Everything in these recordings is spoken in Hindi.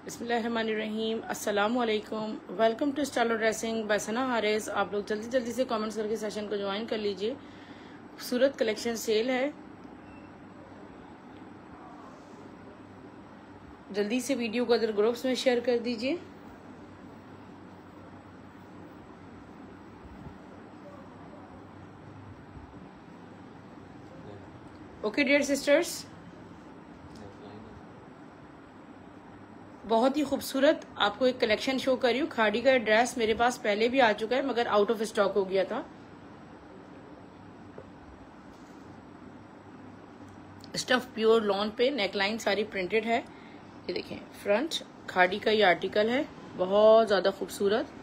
बिस्मिल्लाहिर्रहमानिर्रहीम, अस्सलाम वालेकुम। Welcome to style dressing by Sana Haris. आप लोग जल्दी जल्दी से कमेंट्स करके सेशन को ज्वाइन कर लीजिए। खूबसूरत कलेक्शन सेल है, जल्दी से वीडियो को अदर ग्रुप्स में शेयर कर दीजिए। ओके डियर सिस्टर्स, बहुत ही खूबसूरत आपको एक कलेक्शन शो कर रही हूँ। खाड़ी का ड्रेस मेरे पास पहले भी आ चुका है मगर आउट ऑफ स्टॉक हो गया था। स्टफ प्योर लॉन पे, नेकलाइन सारी प्रिंटेड है। ये देखें, फ्रंट खाड़ी का ये आर्टिकल है, बहुत ज्यादा खूबसूरत।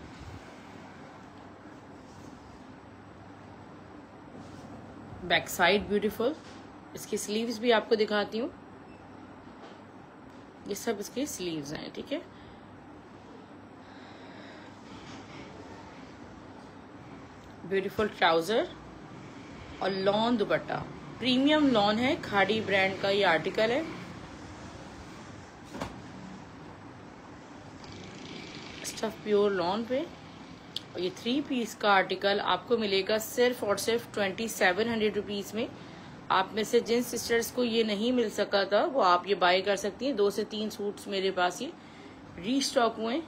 Back side beautiful. इसकी स्लीव्स भी आपको दिखाती हूँ, ये सब इसके स्लीव्स हैं, ठीक है। ब्यूटीफुल ट्राउजर और लॉन दुपट्टा, प्रीमियम लॉन है, खाड़ी ब्रांड का ये आर्टिकल है। स्टफ प्योर लॉन पे, और ये 3 पीस का आर्टिकल आपको मिलेगा सिर्फ और सिर्फ 2700 रुपीज में। आप में से जिन सिस्टर्स को ये नहीं मिल सका था वो आप ये बाय कर सकती हैं। 2 से 3 सूट्स मेरे पास ये रीस्टॉक हुए।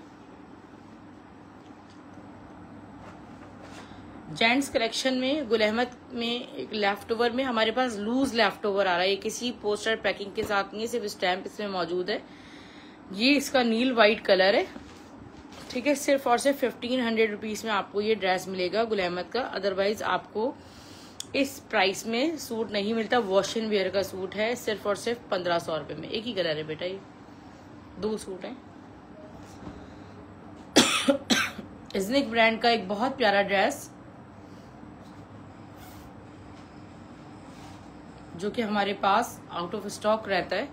जेंट्स कलेक्शन में गुल अहमद में एक लेफ्ट ओवर में हमारे पास लूज लेफ्ट ओवर आ रहा है। ये किसी पोस्टर पैकिंग के साथ नहीं है, सिर्फ स्टैम्प इसमें मौजूद है। ये इसका नील वाइट कलर है, ठीक है। सिर्फ और सिर्फ 1500 रुपीज में आपको ये ड्रेस मिलेगा गुल अहमद का। अदरवाइज आपको इस प्राइस में सूट नहीं मिलता। वॉश एंड वेयर का सूट है, सिर्फ और सिर्फ 1500 रुपए में। एक ही कलर है बेटा, ये 2 सूट हैं। इज़निक ब्रांड का एक बहुत प्यारा ड्रेस जो कि हमारे पास आउट ऑफ स्टॉक रहता है,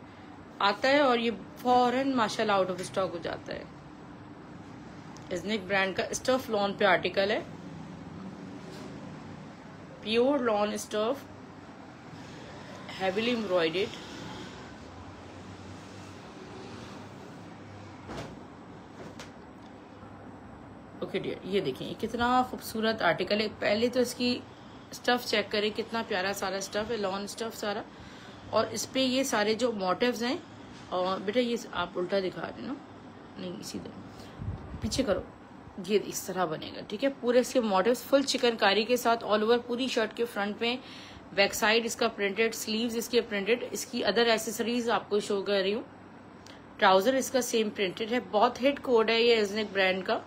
आता है और ये फौरन माशाल्लाह आउट ऑफ स्टॉक हो जाता है। इज़निक ब्रांड का स्टफ लॉन पे आर्टिकल है, pure lawn stuff, heavily embroidered. Okay dear, ये देखें, ये कितना खूबसूरत आर्टिकल है। पहले तो इसकी स्टफ चेक करें, कितना प्यारा सारा स्टफ है, लॉन स्टफ सारा। और इस पे ये सारे जो मोटिव्स हैं, और बेटा ये आप उल्टा दिखा रहे हो ना, नहीं सीधे पीछे करो, ये इस तरह बनेगा, ठीक है। पूरे इसके मोटिव्स फुल चिकनकारी के साथ ऑल ओवर पूरी शर्ट के फ्रंट में। बैक साइड इसका प्रिंटेड, स्लीव्स इसके प्रिंटेड। इसकी अदर एसेसरीज आपको शो कर रही हूँ। ट्राउजर इसका सेम प्रिंटेड है। बहुत हिट कोड है ये इज़निक ब्रांड का।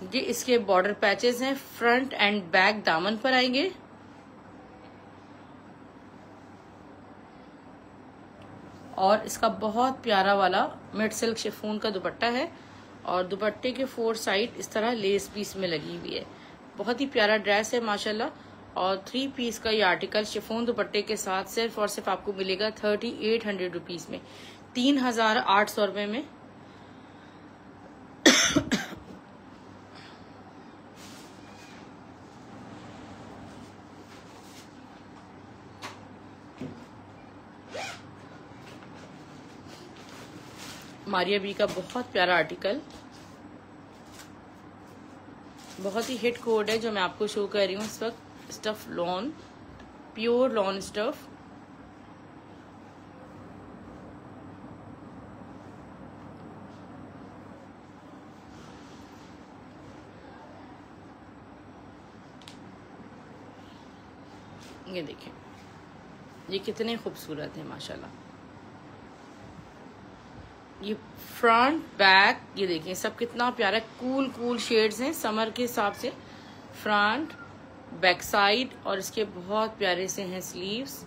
ये इसके बॉर्डर पैचेस हैं, फ्रंट एंड बैक दामन पर आएंगे। और इसका बहुत प्यारा वाला मिड सिल्क शिफॉन का दुपट्टा है, और दुपट्टे के 4 साइड इस तरह लेस भी इसमें लगी हुई है। बहुत ही प्यारा ड्रेस है माशाल्लाह। और 3 पीस का ये आर्टिकल शिफॉन दुपट्टे के साथ सिर्फ और सिर्फ आपको मिलेगा 3800 रुपीज में, 3800 रुपए में। मारिया बी का बहुत प्यारा आर्टिकल, बहुत ही हिट कोड है जो मैं आपको शो कर रही हूँ इस वक्त। Stuff lawn, pure lawn stuff. ये देखें, ये कितने खूबसूरत है माशाल्लाह। ये फ्रंट बैक, ये देखें सब कितना प्यारा, कूल कूल शेड्स हैं समर के हिसाब से। फ्रंट बैक साइड, और इसके बहुत प्यारे से हैं स्लीव्स।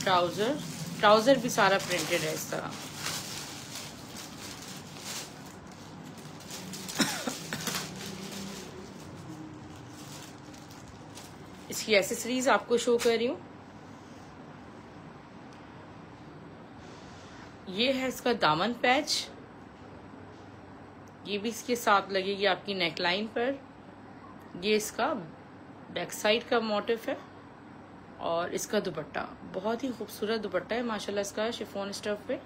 ट्राउजर, ट्राउजर भी सारा प्रिंटेड है इस तरह। इसकी एसेसरीज आपको शो कर रही हूँ। ये है इसका दामन पैच, ये भी इसके साथ लगेगी आपकी नेकलाइन पर। ये इसका बैक साइड का मोटिव है और इसका दुपट्टा बहुत ही खूबसूरत दुपट्टा है माशाल्लाह इसका, शिफॉन स्टफ पे।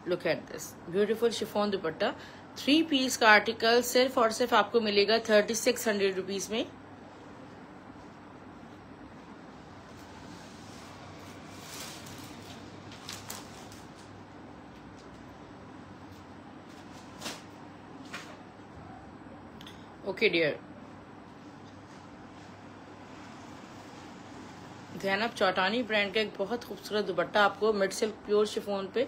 Look at this beautiful chiffon dupatta. 3 piece का आर्टिकल सिर्फ और सिर्फ आपको मिलेगा 3600 रुपीज में। Okay dear, Zainab Chottani brand का एक बहुत खूबसूरत दुपट्टा आपको मिड सिल्क प्योर शिफॉन पे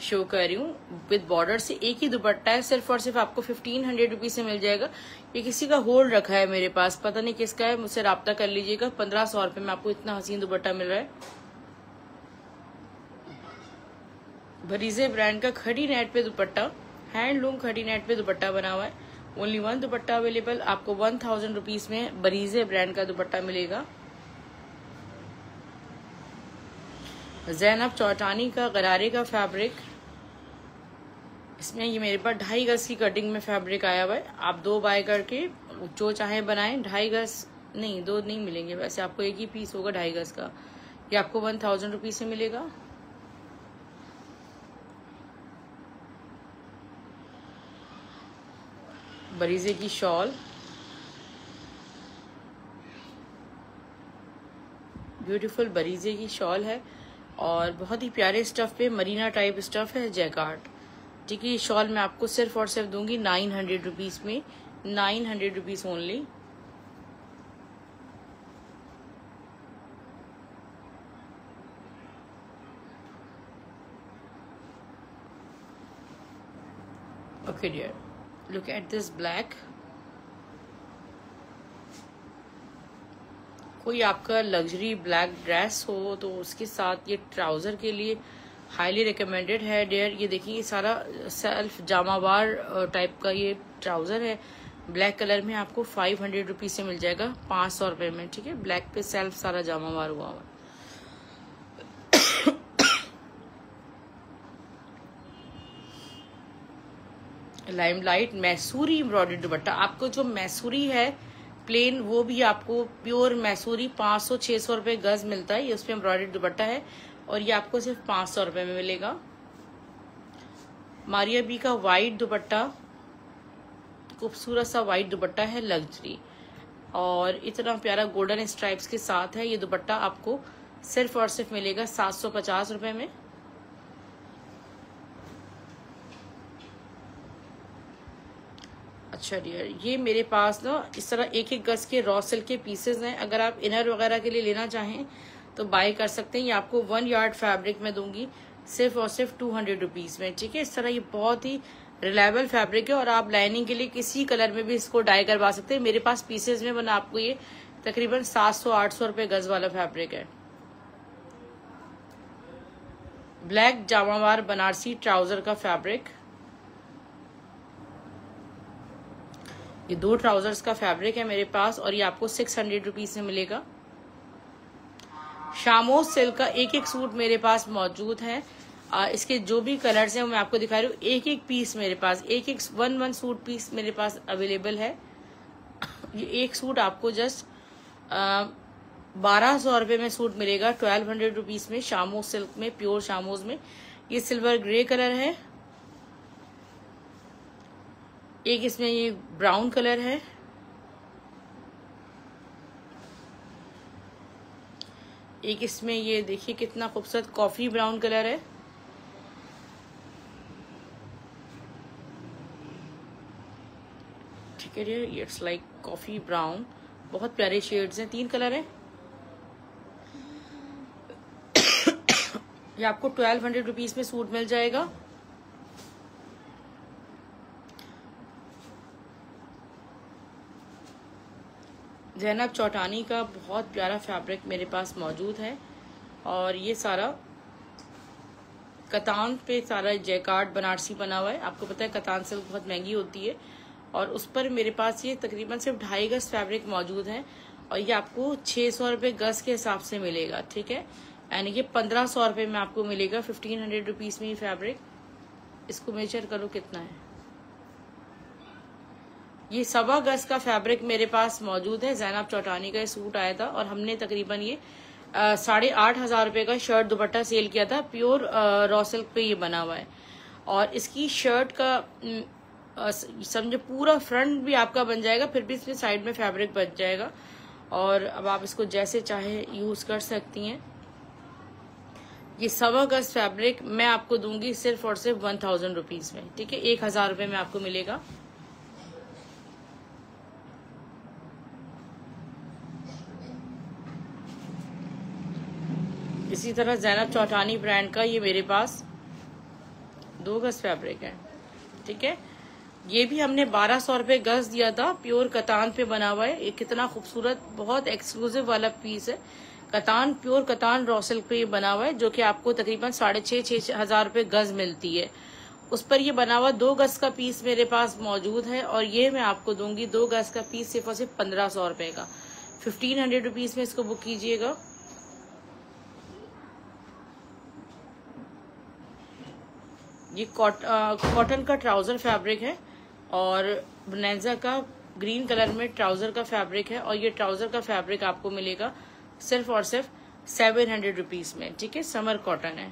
शो कर रही हूँ विद बॉर्डर से। एक ही दुपट्टा है, सिर्फ और सिर्फ आपको 1500 रुपीज से मिल जाएगा। ये किसी का होल्ड रखा है मेरे पास, पता नहीं किसका है, मुझसे राब्ता कर लीजिएगा। 1500 रुपए में आपको इतना हसीन दुपट्टा मिल रहा है। बरीजे ब्रांड का खड़ी नेट पे दुपट्टा, हैंडलूम खड़ी नेट पे दुपट्टा बना हुआ है। ओनली 1 दुपट्टा अवेलेबल, आपको 1000 रुपीज में बरीजे ब्रांड का दुपट्टा मिलेगा। ज़ैनब चौटानी का गरारे का फैब्रिक, इसमें ये मेरे पास 2.5 गज की कटिंग में फैब्रिक आया हुआ है। आप 2 बाय करके जो चाहे बनाएं। 2.5 गज नहीं, 2 नहीं मिलेंगे, वैसे आपको एक ही पीस होगा 2.5 गज का। ये आपको 1000 रुपीज से मिलेगा। बरीजे की शॉल, ब्यूटीफुल बरीजे की शॉल है और बहुत ही प्यारे स्टफ पे मरीना टाइप स्टफ है, जैकार्ड। ठीक है, ये शॉल मैं आपको सिर्फ और सिर्फ दूंगी 900 रुपीज में, 900 rupees only. Okay dear, look at this black. कोई आपका लग्जरी ब्लैक ड्रेस हो तो उसके साथ ये ट्राउजर के लिए हाईली रिकमेंडेड है डियर। ये देखिए, ये सारा सेल्फ जामावार टाइप का ये ट्राउजर है, ब्लैक कलर में आपको 500 रुपीज से मिल जाएगा, 500 रुपए में। ठीक है, ब्लैक पे सेल्फ सारा जामावार हुआ हुआ। लाइमलाइट मैसूरी एम्ब्रॉयडरी दुपट्टा, आपको जो मैसूरी है प्लेन, वो भी आपको प्योर मैसूरी 500-600 रुपए गज मिलता है। ये उसमें एम्ब्रॉयडरी दुपट्टा है और ये आपको सिर्फ 500 रुपए में मिलेगा। मारिया बी का वाइट दुपट्टा, खूबसूरत सा वाइट दुपट्टा है, लग्जरी और इतना प्यारा गोल्डन स्ट्राइप्स के साथ है। ये दुपट्टा आपको सिर्फ और सिर्फ मिलेगा 750 रुपए में। अच्छा डियर, ये मेरे पास ना इस तरह 1-1 गज के रॉ सिल्क के पीसेस हैं। अगर आप इनर वगैरह के लिए लेना चाहें तो बाय कर सकते हैं। ये आपको 1 यार्ड फैब्रिक में दूंगी सिर्फ और सिर्फ 200 रुपीज में। ठीक है, इस तरह ये बहुत ही रिलायबल फैब्रिक है और आप लाइनिंग के लिए किसी कलर में भी इसको डाई करवा सकते हैं। मेरे पास पीसेस में बना आपको ये तकरीबन 700-800 रुपए गज वाला फैब्रिक है। ब्लैक जामावार बनारसी ट्राउजर का फैब्रिक, ये 2 ट्राउजर्स का फैब्रिक है मेरे पास और ये आपको 600 रुपीज में मिलेगा। शामोज सिल्क का 1-1 सूट मेरे पास मौजूद है। इसके जो भी कलर्स हैं वो मैं आपको दिखा रही हूँ। 1-1 पीस मेरे पास, 1 सूट पीस मेरे पास अवेलेबल है। ये एक सूट आपको जस्ट 1200 रुपए में सूट मिलेगा, 1200 रुपीज में, शामोज सिल्क में, प्योर शामोज में। ये सिल्वर ग्रे कलर है, एक इसमें ये ब्राउन कलर है, एक इसमें ये देखिए कितना खूबसूरत कॉफी ब्राउन कलर है। ठीक है, ये इट्स लाइक कॉफी ब्राउन, बहुत प्यारे शेड्स हैं, 3 कलर हैं। ये आपको 1200 रुपीज में सूट मिल जाएगा। ज़ैनब चौटानी का बहुत प्यारा फैब्रिक मेरे पास मौजूद है और ये सारा कतान पे सारा जैकार्ड बनारसी बना हुआ है। आपको पता है कतान सिल्क बहुत महंगी होती है और उस पर मेरे पास ये तकरीबन सिर्फ 2.5 गज फैब्रिक मौजूद है और ये आपको 600 रुपये गज के हिसाब से मिलेगा। ठीक है, यानी कि 1500 रुपये में आपको मिलेगा 1500 रुपीज़ में ये फैब्रिक। इसको मेजर करो कितना है। ये 1.25 गज का फैब्रिक मेरे पास मौजूद है। ज़ैनब चौटानी का ये सूट आया था और हमने तकरीबन ये 8,500 रुपये का शर्ट दुपट्टा सेल किया था। प्योर रॉ सिल्क पे ये बना हुआ है और इसकी शर्ट का समझो पूरा फ्रंट भी आपका बन जाएगा, फिर भी इसमें साइड में फैब्रिक बच जाएगा और अब आप इसको जैसे चाहे यूज कर सकती हैं। ये 1.25 गज फैब्रिक मैं आपको दूंगी सिर्फ और सिर्फ 1000 रुपीज में, ठीक है। 1000 रुपये में आपको मिलेगा। इसी तरह ज़ैनब चौटानी ब्रांड का ये मेरे पास 2 गज फैब्रिक है, ठीक है। ये भी हमने 1200 रुपये गज दिया था। प्योर कतान पे बना हुआ है। ये कितना खूबसूरत, बहुत एक्सक्लूसिव वाला पीस है। कतान, प्योर कतान रॉ सिल्क पे ये बना हुआ है, जो कि आपको तकरीबन 6,500 रुपये गज मिलती है। उस पर ये बना हुआ 2 गज का पीस मेरे पास मौजूद है और ये मैं आपको दूंगी 2 गज का पीस सिर्फ और सिर्फ 1500 रुपये का। 1500 रुपीज में इसको बुक कीजिएगा। ये कॉटन का ट्राउजर फैब्रिक है और बोनेंजा का ग्रीन कलर में ट्राउजर का फैब्रिक है और ये ट्राउजर का फैब्रिक आपको मिलेगा सिर्फ और सिर्फ 700 रुपीज में, ठीक है। समर कॉटन है।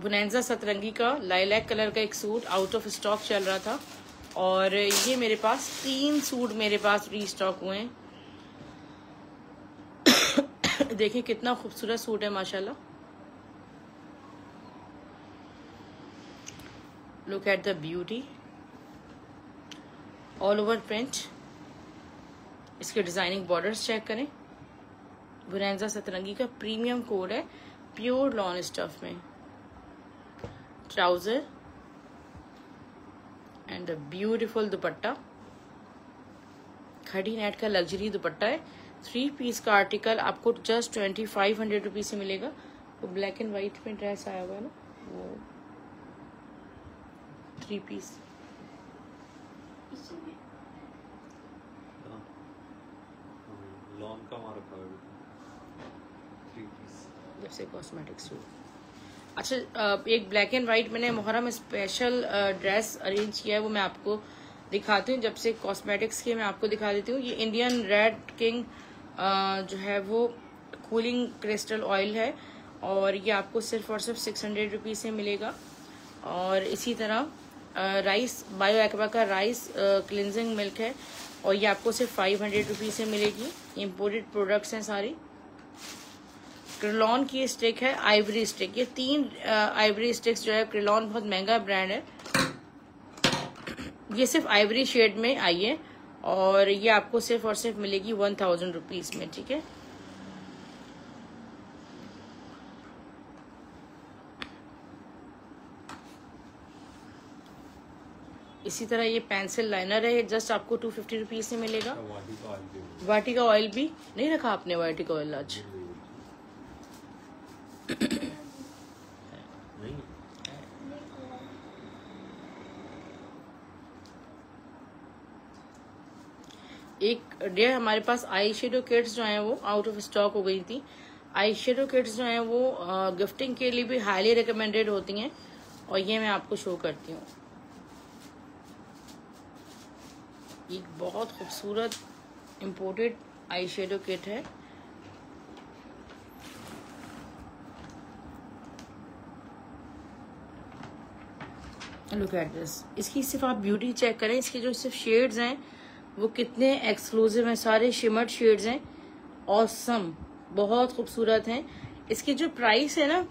बोनेंजा सतरंगी का लाइलैक कलर का एक सूट आउट ऑफ स्टॉक चल रहा था और ये मेरे पास 3 सूट मेरे पास रीस्टॉक हुए हैं। देखिए कितना खूबसूरत सूट है माशाल्लाह। Look at the beauty, all over print. इसके डिजाइनिंग बॉर्डर्स चेक करें। बोनेंजा सतरंगी का प्रीमियम कोड है, प्योर लॉन स्टफ में। ट्राउजर एंड द ब्यूटीफुल दुपट्टा, खड़ी नेट का लग्जरी दुपट्टा है। 3 पीस का आर्टिकल आपको जस्ट 2500 रुपीज से मिलेगा। वो ब्लैक एंड व्हाइट में ड्रेस आया हुआ है ना, वो 3 पीस। लॉन का मार्क है 3 पीस जैसे कॉस्मेटिक सूट। अच्छा, एक ब्लैक एंड व्हाइट मैंने मुहर्रम स्पेशल ड्रेस अरेंज किया है, वो मैं आपको दिखाती हूँ। जब से कॉस्मेटिक्स के मैं आपको दिखा देती हूँ। ये इंडियन रेड किंग जो है वो कूलिंग क्रिस्टल ऑयल है और ये आपको सिर्फ और सिर्फ 600 रुपीज से मिलेगा। और इसी तरह राइस, बायो एक्वा का राइस क्लिनजिंग मिल्क है और ये आपको सिर्फ 500 रुपीज से मिलेगी। इम्पोर्टेड प्रोडक्ट्स हैं सारी। क्रिलॉन की स्टिक है, आइवरी स्टिक। ये 3 आइवरी स्टिक्स जो है, क्रिलॉन बहुत महंगा ब्रांड है। ये सिर्फ आइवरी शेड में आई है और ये आपको सिर्फ और सिर्फ मिलेगी 1000 रुपीज में, ठीक है। इसी तरह ये पेंसिल लाइनर है, जस्ट आपको 250 रुपीज से मिलेगा। वाटिका ऑयल भी नहीं रखा आपने? वाटिका ऑयल आज एक डेढ़ हमारे पास आई शेडो किट्स जो हैं वो आउट ऑफ स्टॉक हो गई थी। आई शेडो किट्स जो हैं वो गिफ्टिंग के लिए भी हाईली रिकमेंडेड होती हैं और ये मैं आपको शो करती हूँ। एक बहुत खूबसूरत इम्पोर्टेड आई शेडो किट है। Look at this. इसकी सिर्फ आप ब्यूटी चेक करें। इसके जो सिर्फ शेड्स हैं वो कितने एक्सक्लूसिव हैं, सारे शिमर्ड शेड्स हैं, ऑसम, बहुत खूबसूरत हैं। इसकी जो प्राइस है ना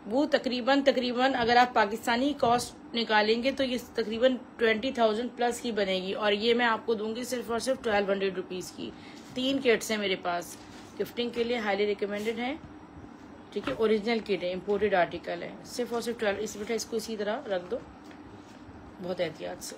वो तकरीबन अगर आप पाकिस्तानी कॉस्ट निकालेंगे तो ये तकरीबन 20,000 प्लस की बनेगी और ये मैं आपको दूंगी सिर्फ और सिर्फ 1200 रुपीज़ की। 3 किट्स हैं मेरे पास, गिफ्टिंग के लिए हाईली रिकमेंडेड है, ठीक है। ओरिजिनल किट है, इम्पोर्टेड आर्टिकल है, सिर्फ और सिर्फ 12। इस बेटा इसको इसी तरह रख दो बहुत एहतियात से।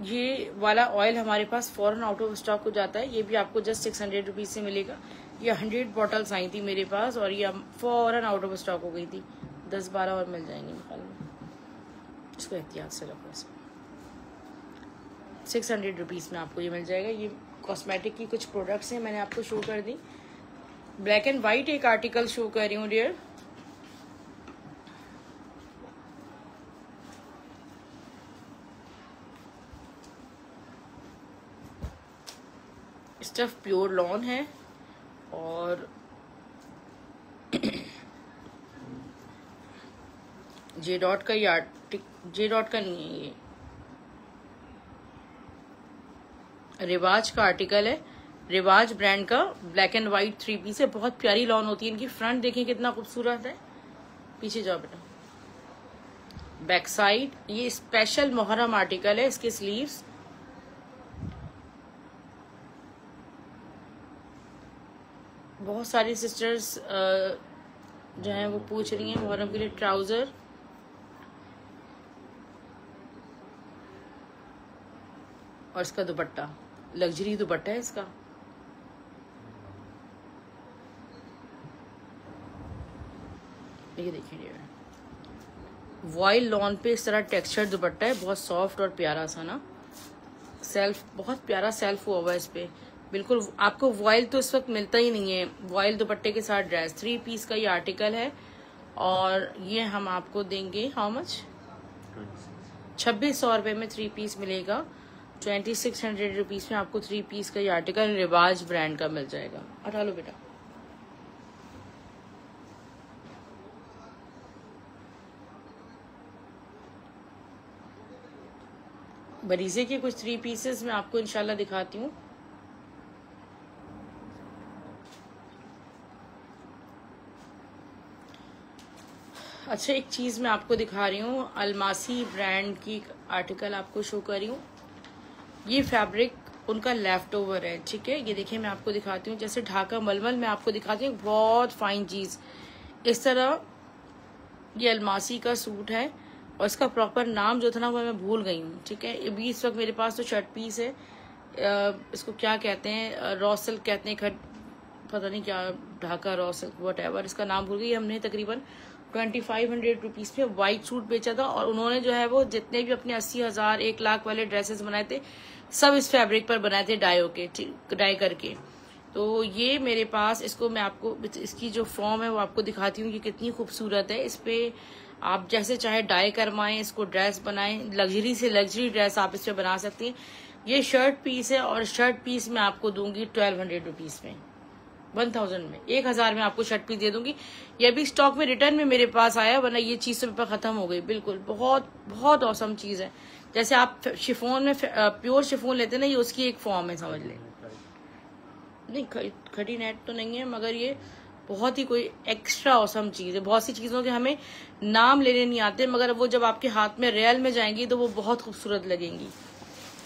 ये वाला ऑयल हमारे पास फॉरन आउट ऑफ स्टॉक हो जाता है। ये भी आपको जस्ट 600 रुपीज से मिलेगा। ये 100 बॉटल्स आई थी मेरे पास और ये फॉरन आउट ऑफ स्टॉक हो गई थी। 10-12 और मिल जाएंगे ख्याल में। इसको एहतियात से रखो। 600 रुपीज़ में आपको ये मिल जाएगा। ये कॉस्मेटिक की कुछ प्रोडक्ट्स हैं, मैंने आपको शो कर दी। ब्लैक एंड वाइट एक आर्टिकल शो कर रही हूँ डियर। स्टफ प्योर लॉन है और जे डॉट का ये जे डॉट का नहीं है, ये रिवाज का आर्टिकल है। रिवाज ब्रांड का ब्लैक एंड व्हाइट 3 पीस है। बहुत प्यारी लॉन होती है इनकी। फ्रंट देखिए कितना खूबसूरत है। पीछे जाओ बेटा। बैक साइड ये स्पेशल मुहर्रम आर्टिकल है। इसके स्लीव्स बहुत सारी सिस्टर्स जो हैं वो पूछ रही हैं मुहर्रम के लिए ट्राउजर। और इसका दुपट्टा लग्जरी दुपट्टा है इसका। ये देखिए वॉयल लॉन पे इस तरह टेक्सचर दुपट्टा है, बहुत सॉफ्ट और प्यारा सा ना। सेल्फ बहुत प्यारा सेल्फ हुआ हुआ है इस पे बिल्कुल। आपको वॉयल तो इस वक्त मिलता ही नहीं है। वॉयल दुपट्टे के साथ ड्रेस 3 पीस का ये आर्टिकल है और ये हम आपको देंगे हाउ मच 2600 रुपये में 3 पीस मिलेगा। 2600 रुपीज में आपको 3 पीस का ये आर्टिकल रिवाज ब्रांड का मिल जाएगा। हटा लो बेटा। बरीजे के कुछ 3 पीसेस मैं आपको इंशाल्लाह दिखाती हूँ। अच्छा एक चीज मैं आपको दिखा रही हूँ। अलमासी ब्रांड की आर्टिकल आपको शो कर रही हूँ। ये फैब्रिक उनका लेफ्ट ओवर है, ठीक है। ये देखिए मैं आपको दिखाती हूँ। जैसे ढाका मलमल मैं आपको दिखाती हूँ, बहुत फाइन चीज। इस तरह ये अलमासी का सूट है और इसका प्रॉपर नाम जो था ना वो मैं भूल गई हूँ, ठीक है। अभी इस वक्त मेरे पास तो शर्ट पीस है। इसको क्या कहते हैं, रॉ सिल्क कहते हैं, पता नहीं क्या, Dhaka raw silk what ever इसका नाम भूल गई। हमने तकरीबन 2500 रुपीज पे वाइट सूट बेचा था और उन्होंने जो है वो जितने भी अपने 80,000 1 लाख वाले ड्रेसेस बनाए थे सब इस फैब्रिक पर बनाए थे डाई करके। तो ये मेरे पास, इसको मैं आपको इसकी जो फॉर्म है वो आपको दिखाती हूँ। ये कितनी खूबसूरत है। इस पे आप जैसे चाहे डाई करवाएं, इसको ड्रेस बनाएं, लग्जरी से लग्जरी ड्रेस आप इस पे बना सकती हैं। ये शर्ट पीस है और शर्ट पीस मैं आपको दूंगी 1200 रुपीज में, 1000 में, 1000 में आपको शर्ट पीस दे दूंगी। ये अभी स्टॉक में रिटर्न में मेरे पास आया, वरना ये चीज तो खत्म हो गई बिल्कुल। बहुत बहुत औसम चीज है। जैसे आप शिफोन में प्योर शिफोन लेते ना, ये उसकी एक फॉर्म है, समझ लें। नहीं खड़ी नेट तो नहीं है, मगर ये बहुत ही कोई एक्स्ट्रा औसम चीज है। बहुत सी चीजों के हमें नाम लेने नहीं आते, मगर वो जब आपके हाथ में रियल में जाएंगी तो वो बहुत खूबसूरत लगेंगी।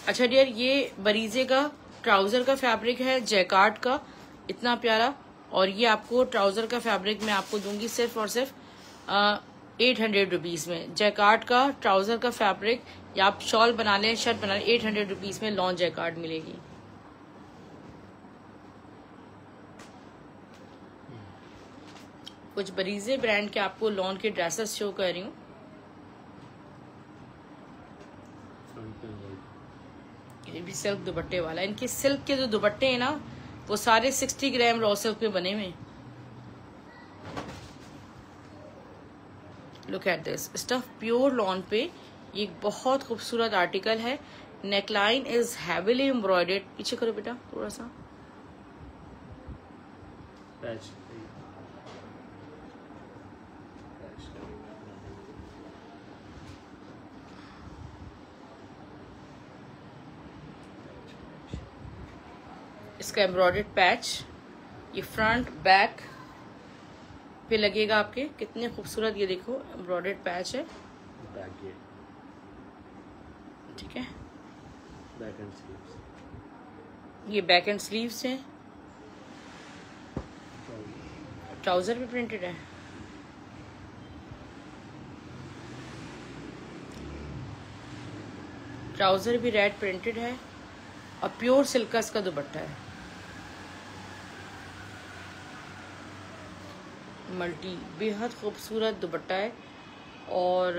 अच्छा डियर, ये बरीजे का ट्राउजर का फैब्रिक है, जैकार्ड का, इतना प्यारा। और ये आपको ट्राउजर का फैब्रिक मैं आपको दूंगी सिर्फ और सिर्फ 800 रुपीज में। जैकार्ड का ट्राउजर का फैब्रिक, या आप शॉल बना लें, शर्ट बना लें, 800 रुपीज में लॉन जैकार्ड मिलेगी। कुछ बरीजे ब्रांड के आपको लॉन के ड्रेसेस शो कर रही हूँ। ये भी सिल्क दुपट्टे वाला। इनके सिल्क के जो दुपट्टे हैं ना, वो सारे 60 ग्राम रॉ सिल्क पे बने हुए। Look at this stuff pure lawn पे। ये बहुत खूबसूरत आर्टिकल है। Neckline is heavily embroidered. पीछे करो बेटा थोड़ा सा। इसका एम्ब्रॉयडर्ड पैच, ये फ्रंट बैक पे लगेगा आपके। कितने खूबसूरत, ये देखो एम्ब्रॉयडर्ड पैच है, ठीक है। बैक एंड स्लीव्स, ये बैक एंड स्लीव्स हैं। ट्राउजर भी प्रिंटेड है। ट्राउजर भी रेड प्रिंटेड है और प्योर सिल्क का इसका दुपट्टा है। मल्टी बेहद खूबसूरत दुपट्टा है और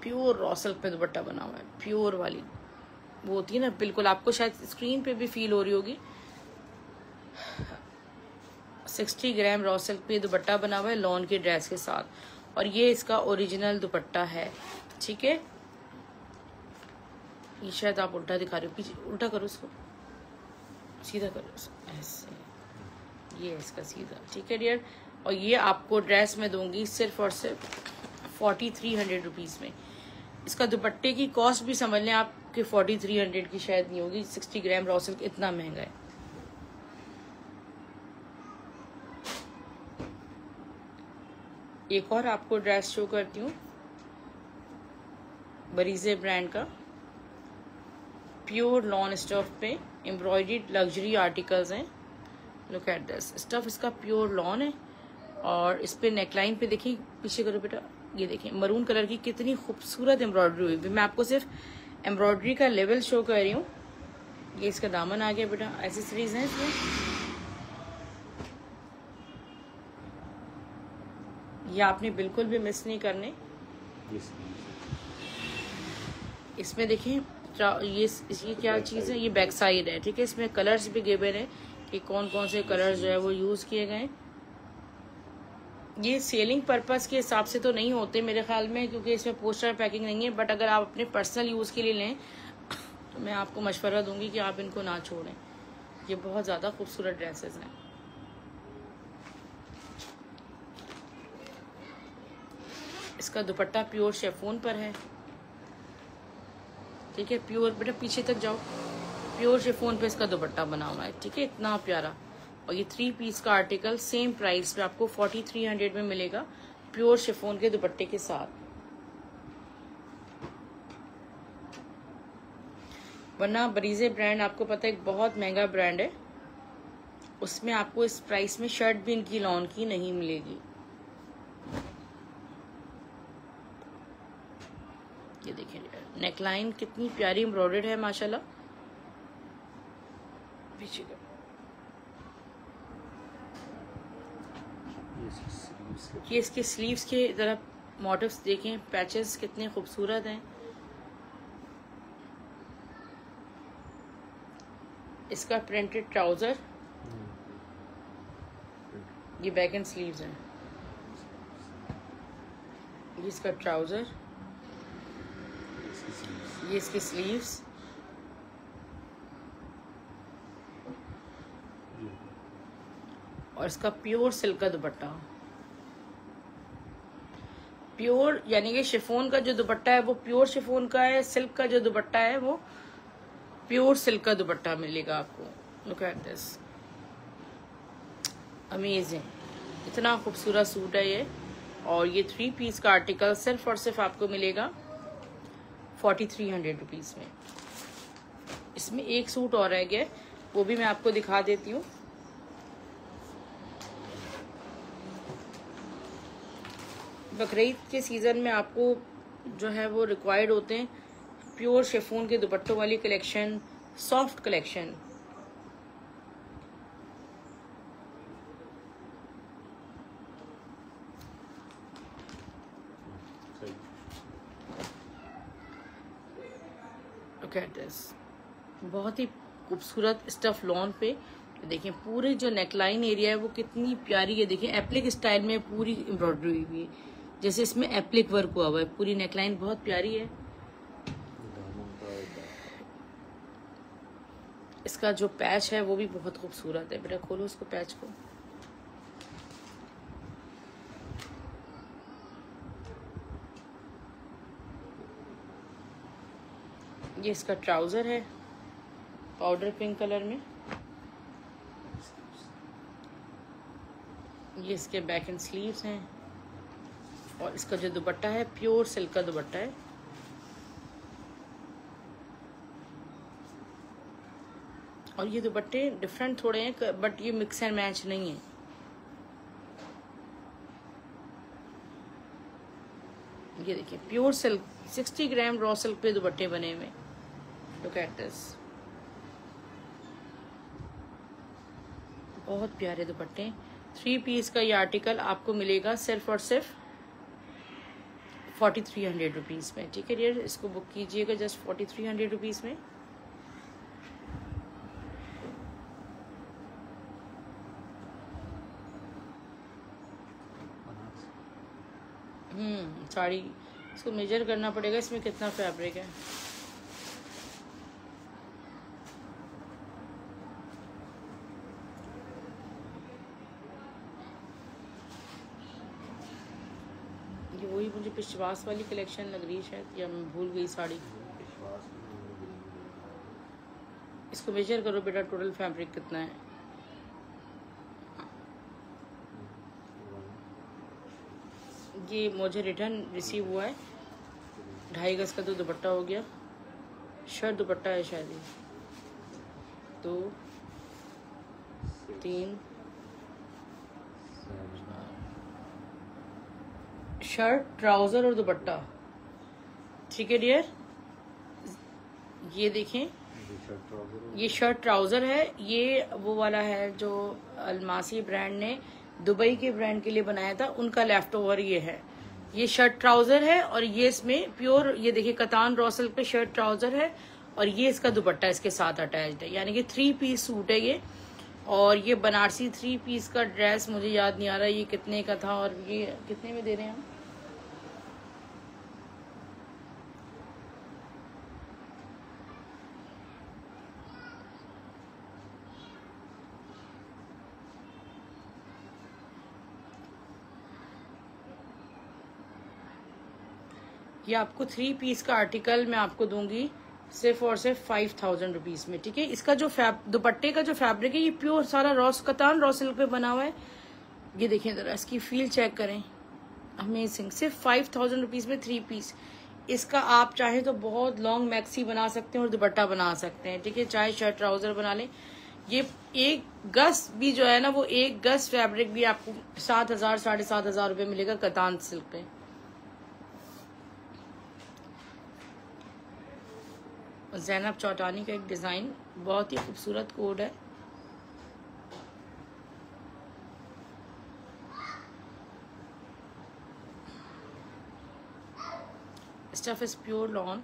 प्योर रॉ सिल्क पे दुपट्टा बना हुआ है, प्योर वाली वो होती है ना, बिल्कुल आपको शायद स्क्रीन पे भी फील हो रही होगी। 60 ग्राम रॉ सिल्क पे दुपट्टा बना हुआ है लॉन की ड्रेस के साथ, और ये इसका ओरिजिनल दुपट्टा है। ठीक है, ये शायद आप उल्टा दिखा रहे हो, पीछे उल्टा करो इसको, सीधा करो इसको, ऐसे, ये इसका सीधा। ठीक है डियर, और ये आपको ड्रेस में दूंगी सिर्फ और सिर्फ 4300 रुपीज़ में। इसका दुपट्टे की कॉस्ट भी समझ लें आपके 4300 की शायद नहीं होगी, 60 ग्राम रॉ सिल्क इतना महंगा है। एक और आपको ड्रेस शो करती हूँ, बरीजे ब्रांड का प्योर लॉन स्टफ पे एम्ब्रॉयडर्ड लग्जरी आर्टिकल्स हैं। लुक एट दिस, स्टफ इसका प्योर लॉन है, और इस पे नेकलाइन पे देखिए, पीछे करो बेटा, ये देखिए मरून कलर की कितनी खूबसूरत एम्ब्रॉयडरी हुई है। मैं आपको सिर्फ एम्ब्रॉयडरी का लेवल शो कर रही हूँ। ये इसका दामन आ गया बेटा, एक्सेसरीज हैं इसमें, ये आपने बिल्कुल भी मिस नहीं करने। इसमें देखिए ये क्या चीज़ है, ये बैक साइड है। ठीक है, इसमें कलर्स भी गिवन है कि कौन कौन से कलर्स जो है वो यूज़ किए गए। ये सेलिंग पर्पस के हिसाब से तो नहीं होते मेरे ख्याल में, क्योंकि इसमें पोस्टर पैकिंग नहीं है, बट अगर आप अपने पर्सनल यूज़ के लिए लें तो मैं आपको मशवरा दूंगी कि आप इनको ना छोड़ें। ये बहुत ज़्यादा खूबसूरत ड्रेसेस हैं। इसका दुपट्टा प्योर शेफोन पर है। ठीक है, प्योर, बेटा पीछे तक जाओ, प्योर शिफॉन पे इसका दुपट्टा बना हुआ है। ठीक है, इतना प्यारा। और ये 3 पीस का आर्टिकल सेम प्राइस पे आपको 4300 में मिलेगा, प्योर शिफॉन के दुपट्टे के साथ। वरना बरीजे ब्रांड आपको पता है एक बहुत महंगा ब्रांड है, उसमें आपको इस प्राइस में शर्ट भी इनकी लॉन की नहीं मिलेगी। ये देखिए नेकलाइन कितनी प्यारी एम्ब्रॉयडर्ड है माशाल्लाह। पीछे का ये इसके स्लीव्स के जरा मोटिव्स देखें, पैचेस कितने खूबसूरत हैं। इसका प्रिंटेड ट्राउजर, ये बैक एंड स्लीव्स हैं। ये इसका ट्राउजर, ये इसकी स्लीव्स, और इसका प्योर सिल्क का दुपट्टा। प्योर यानी कि शिफॉन का जो दुपट्टा है वो प्योर शिफॉन का है, सिल्क का जो दुपट्टा है वो प्योर सिल्क का दुपट्टा मिलेगा आपको। लुक एट दिस, अमेजिंग, इतना खूबसूरत सूट है ये। और ये 3 पीस का आर्टिकल सिर्फ और सिर्फ आपको मिलेगा 4300 रुपीज़ में। इसमें एक सूट और रह गया, वो भी मैं आपको दिखा देती हूँ। बकरीद के सीज़न में आपको जो है वो रिक्वायर्ड होते हैं प्योर शिफॉन के दुपट्टों वाली कलेक्शन, सॉफ्ट कलेक्शन। बहुत ही खूबसूरत स्टफ लॉन पे देखिए, पूरे जो नेकलाइन एरिया है वो कितनी प्यारी है। देखिए एप्लिक स्टाइल में पूरी एम्ब्रॉयडरी हुई है, जैसे इसमें एप्लिक वर्क हुआ हुआ है। पूरी नेकलाइन बहुत प्यारी है। इसका जो पैच है वो भी बहुत खूबसूरत है। बेटा खोलो उसको, पैच को। ये इसका ट्राउजर है पाउडर पिंक कलर में। ये इसके बैक एंड स्लीव्स हैं, और इसका जो दुपट्टा है प्योर सिल्क का दुपट्टा है। और ये दुपट्टे डिफरेंट थोड़े हैं, बट ये मिक्स एंड मैच नहीं है। ये देखिए प्योर सिल्क, 60 ग्राम रॉ सिल्क पे दुपट्टे बने हुए। लुक एट दिस, बहुत प्यारे दुपट्टे। 3 पीस का ये आर्टिकल आपको मिलेगा सिर्फ और सिर्फ 4300 रुपीज़ में। ठीक है डियर, इसको बुक कीजिएगा जस्ट 4300 रुपीज़ में। साड़ी इसको मेजर करना पड़ेगा, इसमें कितना फैब्रिक है। ये वही मुझे विश्वास वाली कलेक्शन लग रही है शायद, या मैं भूल गई साड़ी। इसको मेजर करो बेटा, टोटल फैब्रिक कितना है। ये मुझे रिटर्न रिसीव हुआ है, 2.5 गज का तो दुपट्टा हो गया, शर्ट दुपट्टा है शायद ये। 2 3 शर्ट, ट्राउज़र और दुपट्टा। ठीक है डियर, ये देखें, ये शर्ट ट्राउज़र है। ये वो वाला है जो अलमासी ब्रांड ने दुबई के ब्रांड के लिए बनाया था, उनका लेफ्ट ओवर ये है। ये शर्ट ट्राउज़र है और ये इसमें प्योर, ये देखिए कतान रॉ सिल्क पे शर्ट ट्राउज़र है और ये इसका दुपट्टा इसके साथ अटैच्ड है, यानी कि 3 पीस सूट है ये। और ये बनारसी 3 पीस का ड्रेस मुझे याद नहीं आ रहा ये कितने का था और ये कितने में दे रहे हैं हम। ये आपको 3 पीस का आर्टिकल मैं आपको दूंगी सिर्फ और सिर्फ 5000 रुपीज में। ठीक है, इसका जो दुपट्टे का जो फैब्रिक है ये प्योर सारा कतान रॉ सिल्क पे बना हुआ है। ये देखें जरा, इसकी फील चेक करें, अमेजिंग। सिर्फ 5000 रुपीज में 3 पीस। इसका आप चाहे तो बहुत लॉन्ग मैक्सी बना सकते हैं और दुपट्टा बना सकते हैं। ठीक है, चाहे शर्ट ट्राउजर बना लें। ये 1 गज भी जो है ना, वो 1 गज फैब्रिक भी आपको 7000 7,500 रुपये मिलेगा कतान सिल्क पे। ज़ैनब चौटानी का एक डिज़ाइन, बहुत ही खूबसूरत कोड है। Stuff is pure lawn.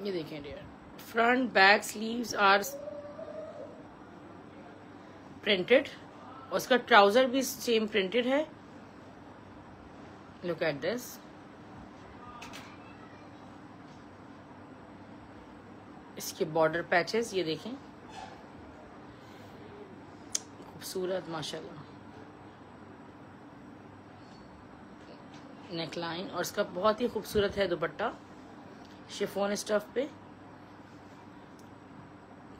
ये देखें dear, front back sleeves are printed, उसका ट्राउजर भी सेम प्रिंटेड है। लुक एट दिस, इसके बॉर्डर पैचेस ये देखें, खूबसूरत माशाल्लाह। नेकलाइन और इसका बहुत ही खूबसूरत है दुपट्टा, शिफॉन स्टफ पे।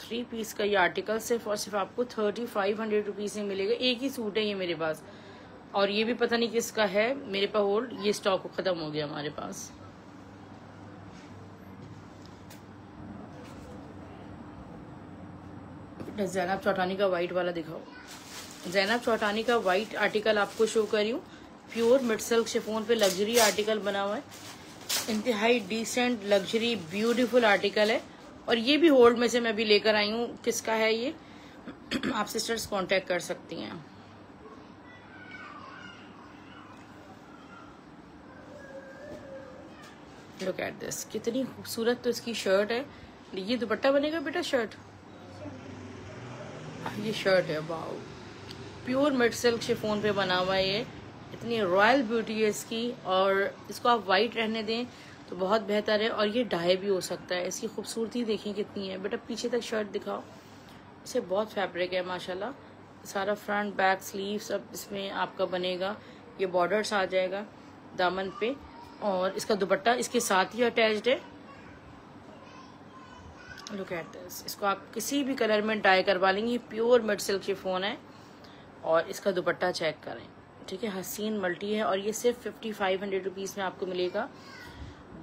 3 पीस का ये आर्टिकल सिर्फ और सिर्फ आपको 3500 रुपीज में मिलेगा। एक ही सूट है ये मेरे पास, और ये भी पता नहीं किसका है, मेरे पास होल्ड, ये स्टॉक खत्म हो गया हमारे पास। ज़ैनब चौटानी का वाइट वाला दिखाओ। ज़ैनब चौटानी का वाइट आर्टिकल आपको शो कर रही हूँ, प्योर मिड सिल्क शिफॉन पे लग्जरी आर्टिकल बना हुआ है, इंतहाई डिसेंट लग्जरी ब्यूटीफुल आर्टिकल है। और ये भी होल्ड में से मैं भी लेकर आई हूँ, किसका है ये आप सिस्टर्स कांटेक्ट कर सकती हैं। लुक एट दिस, कितनी खूबसूरत तो इसकी शर्ट है। ये दुपट्टा बनेगा बेटा, शर्ट, ये शर्ट है, wow, pure mid silk chiffon पे बना हुआ है। ये इतनी रॉयल ब्यूटी है इसकी, और इसको आप वाइट रहने दें तो बहुत बेहतर है। और ये डाई भी हो सकता है। इसकी खूबसूरती देखिए कितनी है बेटा, पीछे तक शर्ट दिखाओ, इसे बहुत फैब्रिक है माशाल्लाह। सारा फ्रंट बैक स्लीव सब इसमें आपका बनेगा। ये बॉर्डर्स आ जाएगा दामन पे, और इसका दुपट्टा इसके साथ ही अटैच्ड है। लुक एट दिस, इसको आप किसी भी कलर में डाई करवा लेंगे। प्योर मिड सिल्क शिफॉन है, और इसका दुपट्टा चेक करें। ठीक है, हसीन मल्टी है, और ये सिर्फ 5500 रुपीज़ में आपको मिलेगा।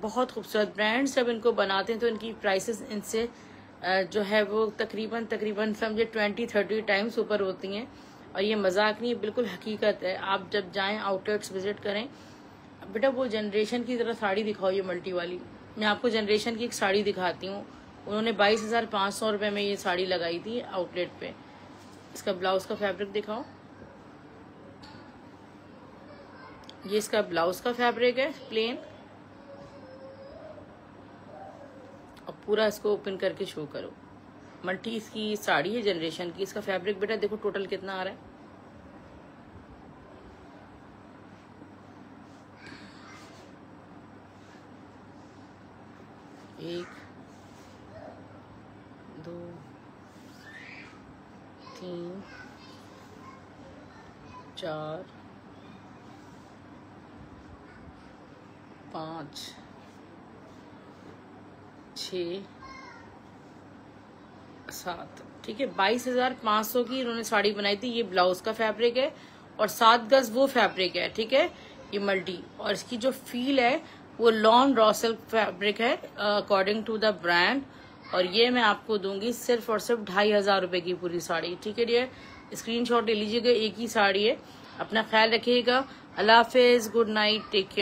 बहुत खूबसूरत ब्रांड्स जब इनको बनाते हैं तो इनकी प्राइसेस इनसे जो है वो तकरीबन समझे 20-30 टाइम्स ऊपर होती हैं। और ये मजाक नहीं, बिल्कुल हकीकत है। आप जब जाएं आउटलेट्स विजिट करें। बेटा वो जनरेशन की तरह साड़ी दिखाओ, ये मल्टी वाली। मैं आपको जनरेशन की एक साड़ी दिखाती हूँ, उन्होंने 22,500 रुपये में ये साड़ी लगाई थी आउटलेट पे। इसका ब्लाउज का फैब्रिक दिखाओ। ये इसका ब्लाउज का फैब्रिक है प्लेन, और पूरा इसको ओपन करके शो करो। मल्टी इसकी साड़ी है जनरेशन की। इसका फैब्रिक बेटा देखो टोटल कितना आ रहा है। एक, दो, तीन, चार, पाँच, 6, 7, ठीक है। 22,500 की इन्होंने साड़ी बनाई थी। ये ब्लाउज का फैब्रिक है और 7 गज वो फैब्रिक है, ठीक है। ये मल्टी, और इसकी जो फील है वो लॉन रॉ सिल्क फैब्रिक है अकॉर्डिंग टू द ब्रांड। और ये मैं आपको दूंगी सिर्फ और सिर्फ 2,500 रुपए की पूरी साड़ी, ठीक है डियर। स्क्रीनशॉट ले लीजिएगा, एक ही साड़ी है। अपना ख्याल रखिएगा। अल्लाह हाफिज, गुड नाइट, टेक केयर।